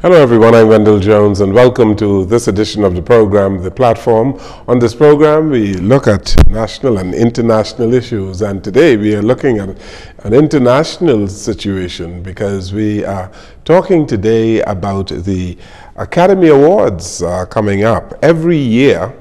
Hello everyone, I'm Wendall Jones and welcome to this edition of the program, The Platform. On this program we look at national and international issues, and today we are looking at an international situation because we are talking today about the Academy Awards coming up. Every year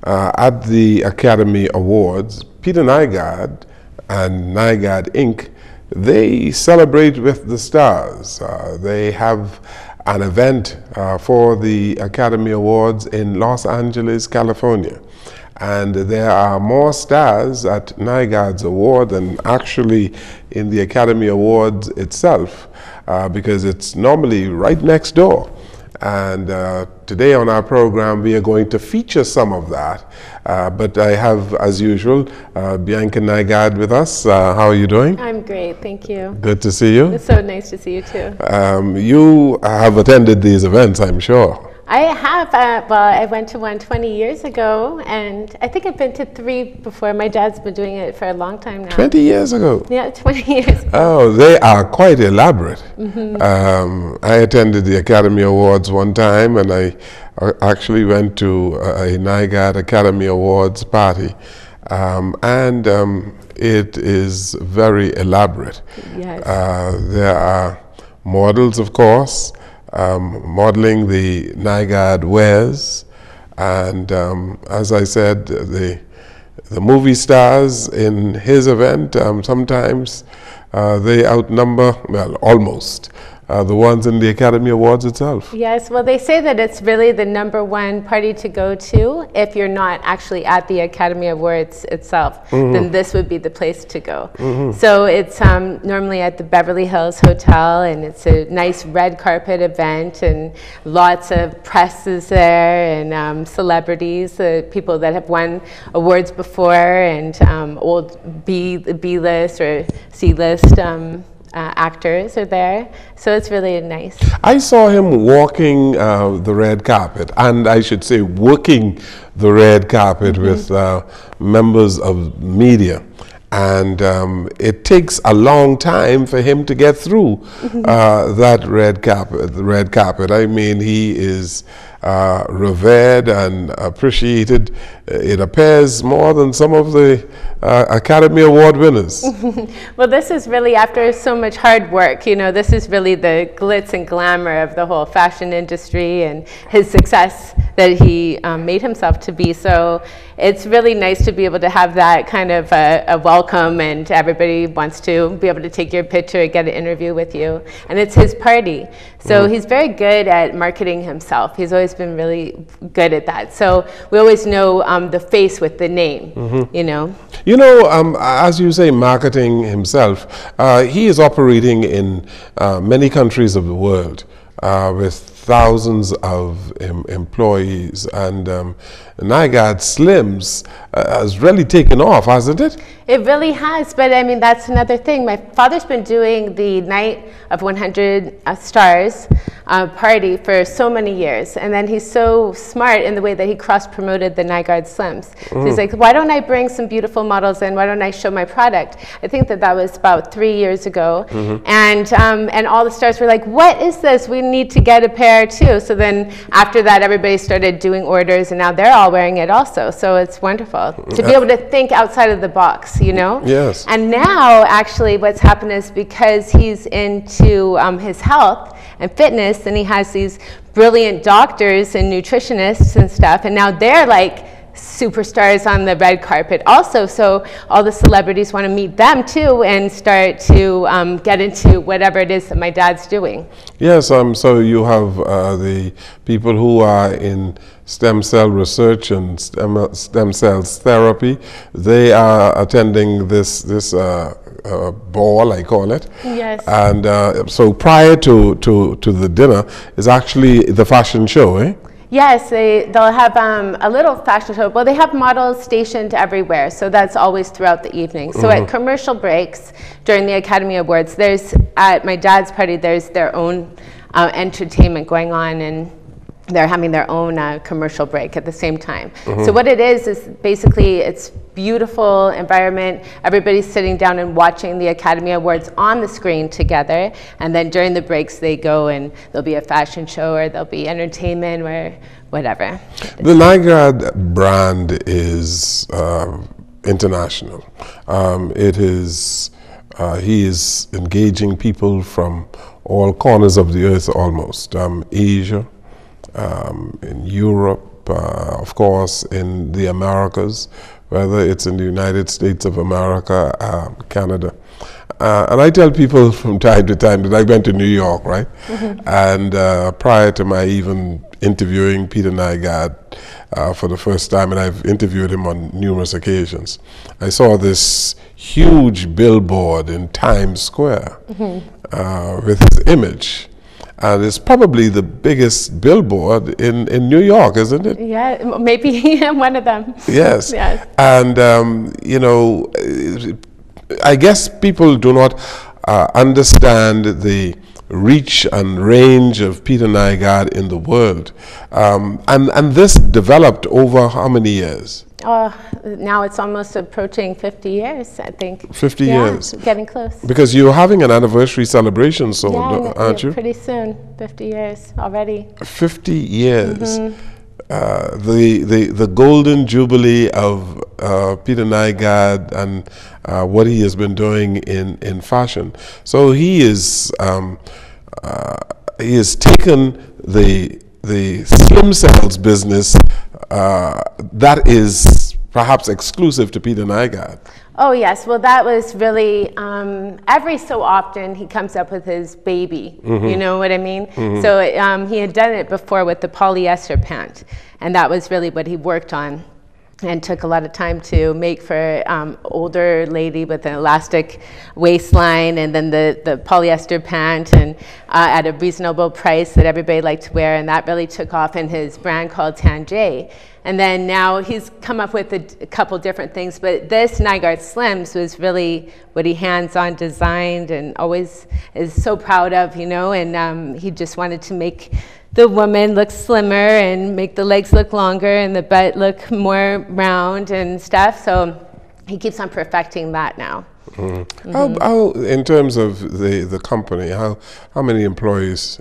at the Academy Awards, Peter Nygard and Nygard Inc., they celebrate with the stars. They have an event for the Academy Awards in Los Angeles, California. And there are more stars at Nygard's award than actually in the Academy Awards itself, because it's normally right next door. And today on our program we are going to feature some of that. But I have, as usual, Bianca Nygard with us. How are you doing? I'm great, thank you. Good to see you. It's so nice to see you too. You have attended these events, I'm sure. I have, well, I went to one 20 years ago, and I think I've been to 3 before. My dad's been doing it for a long time now. 20 years ago? Yeah, 20 years ago. Oh, they are quite elaborate. I attended the Academy Awards one time, and I actually went to a Nygard Academy Awards party. It is very elaborate. Yes. There are models, of course, modeling the Nygard wares, and as I said, the movie stars in his event, sometimes they outnumber, well, almost, the ones in the Academy Awards itself. Yes, well, they say that it's really the #1 party to go to if you're not actually at the Academy Awards itself. Then this would be the place to go. So it's normally at the Beverly Hills Hotel, and it's a nice red carpet event, and lots of press is there, and celebrities, people that have won awards before, and old B-list or C-list actors are there, so it's really nice. I saw him walking the red carpet, and I should say working the red carpet with members of media, and it takes a long time for him to get through that red carpet. I mean, he is revered and appreciated. It appears more than some of the Academy Award winners. Well, this is really, after so much hard work, you know, this is really the glitz and glamour of the whole fashion industry and his success that he made himself to be. So it's really nice to be able to have that kind of a welcome, and everybody wants to be able to take your picture, get an interview with you, and it's his party. So he's very good at marketing himself. He's always been really good at that. So we always know the face with the name, you know. You know, as you say, marketing himself, he is operating in many countries of the world with thousands of employees, and Nygard Slims has really taken off, hasn't it? It really has, but I mean, that's another thing. My father's been doing the Night of 100 Stars party for so many years, and then he's so smart in the way that he cross-promoted the Nygard Slims. So he's like, why don't I bring some beautiful models in? Why don't I show my product? I think that was about 3 years ago, and all the stars were like, what is this? We need to get a pair too. So then after that, everybody started doing orders, and now they're all wearing it also. So it's wonderful to be able to think outside of the box, you know? Yes. And now, actually, what's happened is because he's into his health and fitness, and he has these brilliant doctors and nutritionists and stuff, and now they're like superstars on the red carpet also, so all the celebrities want to meet them too and start to get into whatever it is that my dad's doing. Yes, so you have the people who are in stem cell research and stem cells therapy. They are attending this ball, I call it. Yes. And so prior to the dinner is actually the fashion show, eh? Yes, they'll have a little fashion show. Well, they have models stationed everywhere, so that's always throughout the evening. So at commercial breaks during the Academy Awards, at my dad's party, there's their own entertainment going on, and they're having their own commercial break at the same time. So what it is basically it's beautiful environment. Everybody's sitting down and watching the Academy Awards on the screen together. And then during the breaks, they go and there'll be a fashion show or there'll be entertainment or whatever. The Nygard brand is international. He is engaging people from all corners of the earth almost. Asia, in Europe, of course, in the Americas, whether it's in the United States of America, Canada. And I tell people from time to time that I went to New York, right? And prior to my even interviewing Peter Nygard for the first time, and I've interviewed him on numerous occasions, I saw this huge billboard in Times Square with his image. And it's probably the biggest billboard in New York, isn't it? Yeah, maybe one of them. Yes. Yes. And, you know, I guess people do not understand the reach and range of Peter Nygard in the world. And this developed over how many years? Now it's almost approaching 50 years, I think. 50 years. Getting close. Because you're having an anniversary celebration soon, aren't you? Pretty soon, 50 years already. 50 years. The golden jubilee of Peter Nygard and what he has been doing in fashion. So he has taken the slim cells business that is perhaps exclusive to Peter Nygard. Oh yes, well that was really, every so often he comes up with his baby, you know what I mean? So he had done it before with the polyester pant, and that was really what he worked on and took a lot of time to make for older lady with an elastic waistline, and then the polyester pant, and at a reasonable price that everybody liked to wear, and that really took off in his brand called Tanjay. And then now he's come up with a couple different things, but this Nygard Slims was really what he hands-on designed and always is so proud of, you know, and he just wanted to make the woman look slimmer and make the legs look longer and the butt look more round and stuff. So he keeps on perfecting that now. How, in terms of the company, how many employees?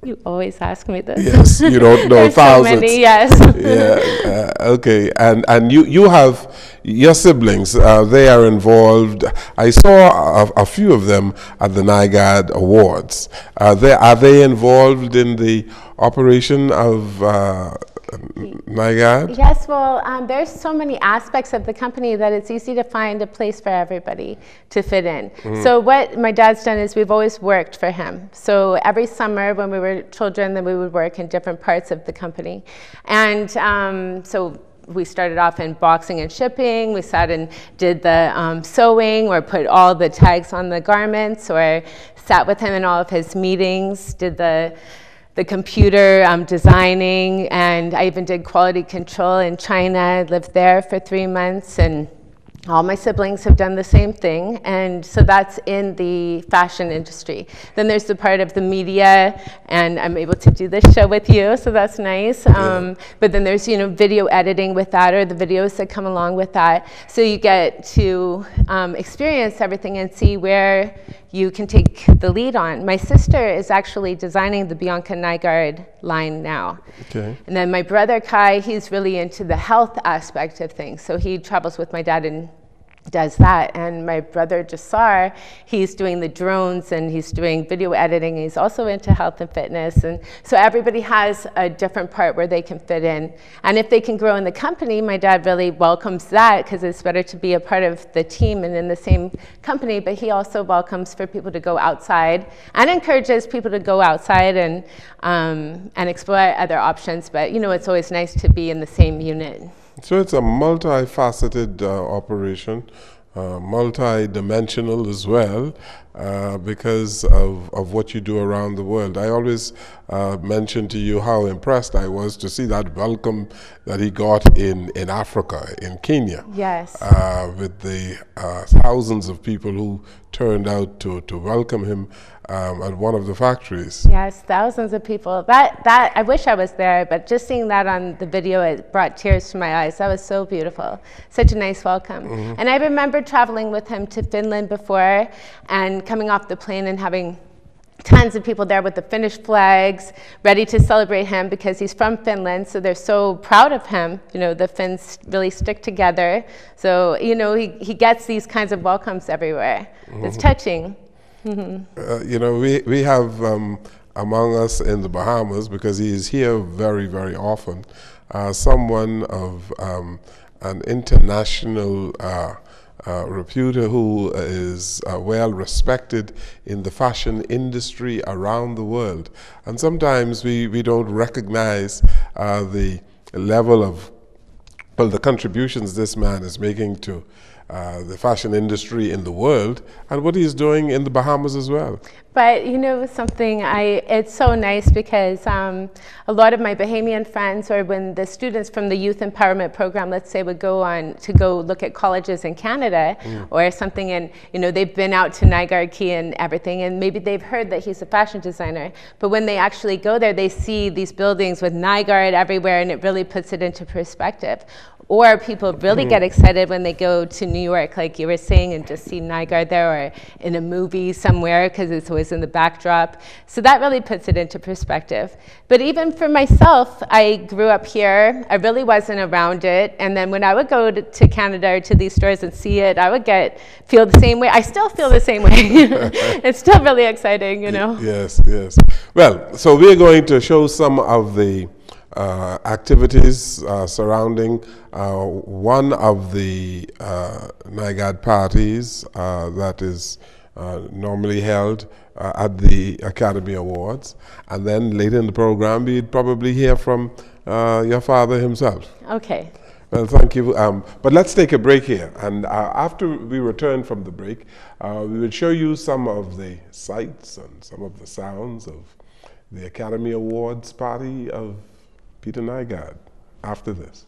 You always ask me this. Yes, you don't know. Thousands. So many, yes. Yeah. Okay. And you have your siblings. They are involved. I saw a few of them at the Nygard Awards. Are they involved in the operation of Nygard? Yes, well, there's so many aspects of the company that it's easy to find a place for everybody to fit in. So what my dad's done is we've always worked for him. So every summer when we were children, then we would work in different parts of the company. And so we started off in boxing and shipping. We sat and did the sewing, or put all the tags on the garments, or sat with him in all of his meetings, did the computer designing, and I even did quality control in China. I lived there for 3 months, and all my siblings have done the same thing, and so that's in the fashion industry. Then there's the part of the media, and I'm able to do this show with you, so that's nice. But then there's, you know, video editing with that, or the videos that come along with that. So you get to experience everything and see where you can take the lead on. My sister is actually designing the Bianca Nygard line now. Okay. And then my brother Kai, he's really into the health aspect of things. So he travels with my dad and does that. And my brother Jasar, he's doing the drones and he's doing video editing. He's also into health and fitness. And so everybody has a different part where they can fit in. And if they can grow in the company, my dad really welcomes that, because it's better to be a part of the team and in the same company. But he also welcomes for people to go outside and encourages people to go outside and explore other options. But, you know, it's always nice to be in the same unit. So it's a multifaceted operation, multi-dimensional as well, because of what you do around the world. I always mention to you how impressed I was to see that welcome that he got in Africa, in Kenya. Yes. With the thousands of people who turned out to welcome him at one of the factories. Yes, thousands of people. That I wish I was there, but just seeing that on the video, it brought tears to my eyes. That was so beautiful. Such a nice welcome. And I remember traveling with him to Finland before and coming off the plane and having tons of people there with the Finnish flags ready to celebrate him because he's from Finland, so they're so proud of him. You know, the Finns really stick together. So, you know, he gets these kinds of welcomes everywhere. It's touching. You know, we have among us in the Bahamas, because he is here very, very often, someone of an international repute who is well respected in the fashion industry around the world. And sometimes we don't recognize the level of, well, the contributions this man is making to the fashion industry in the world, and what he's doing in the Bahamas as well. But you know something, it's so nice because a lot of my Bahamian friends, or when the students from the youth empowerment program, let's say, would go on to go look at colleges in Canada or something, and you know, they've been out to Nygard Key and everything, and maybe they've heard that he's a fashion designer, but when they actually go there, they see these buildings with Nygard everywhere, and it really puts it into perspective. Or people really get excited when they go to New York, like you were saying, and just see Nygard there, or in a movie somewhere, because it's always in the backdrop. So that really puts it into perspective. But even for myself, I grew up here. I really wasn't around it. And then when I would go to Canada or to these stores and see it, I would feel the same way. I still feel the same way. It's still really exciting, you know. Yes, yes. Well, so we're going to show some of the activities surrounding one of the Nygard parties that is normally held at the Academy Awards. And then later in the program, we'd probably hear from your father himself. Okay. Well, thank you. But let's take a break here. And after we return from the break, we will show you some of the sights and some of the sounds of the Academy Awards party of Peter Nygard after this.